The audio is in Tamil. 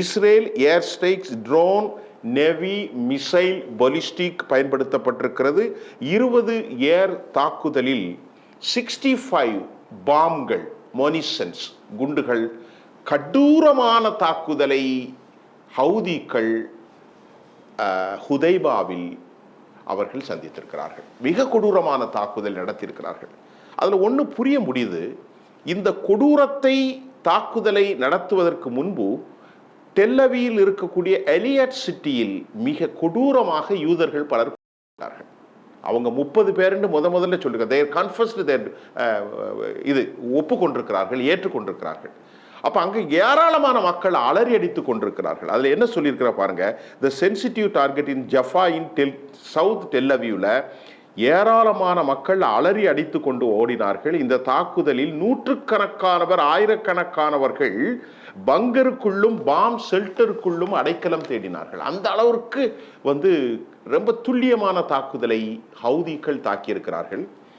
Israel air strikes, drone, navy, missile, ballistic பயன்படுத்தப்பட்டிருக்கிறது. 20 ஏர் தாக்குதலில் 65 பாம்கள், மோனிசன்ஸ், குண்டுகள். கடூரமான தாக்குதலை ஹவுதிகள் ஹுதைபாவில் அவர்கள் சந்தித்திருக்கிறார்கள். மிக கொடூரமான தாக்குதல் நடத்தியிருக்கிறார்கள். அதில் ஒன்று புரிய முடியுது, இந்த கொடூரத்தை தாக்குதலை நடத்துவதற்கு முன்பு டெல்லவியில் இருக்கக்கூடிய எலியட் சிட்டியில் மிக கொடூரமாக யூதர்கள் பலர் கொண்டார்கள். அவங்க 30 பேருன்னு முதல்ல சொல்லுங்க, இது ஒப்புக்கொண்டிருக்கிறார்கள், ஏற்றுக்கொண்டிருக்கிறார்கள். அப்போ அங்கே ஏராளமான மக்கள் அலறி அடித்து கொண்டிருக்கிறார்கள். அதில் என்ன சொல்லியிருக்கிற பாருங்க, the sensitive target in Jaffa in south டெல்லவியூவில் ஏராளமான மக்கள் அலறி அடித்து கொண்டு ஓடினார்கள். இந்த தாக்குதலில் நூற்றுக்கணக்கானவர், ஆயிரக்கணக்கானவர்கள் பங்கருக்குள்ளும் பாம் ஷெல்டருக்குள்ளும் அடைக்கலம் தேடினார்கள். அந்த அளவிற்கு ரொம்ப துல்லியமான தாக்குதலை ஹவுதிகள் தாக்கியிருக்கிறார்கள்.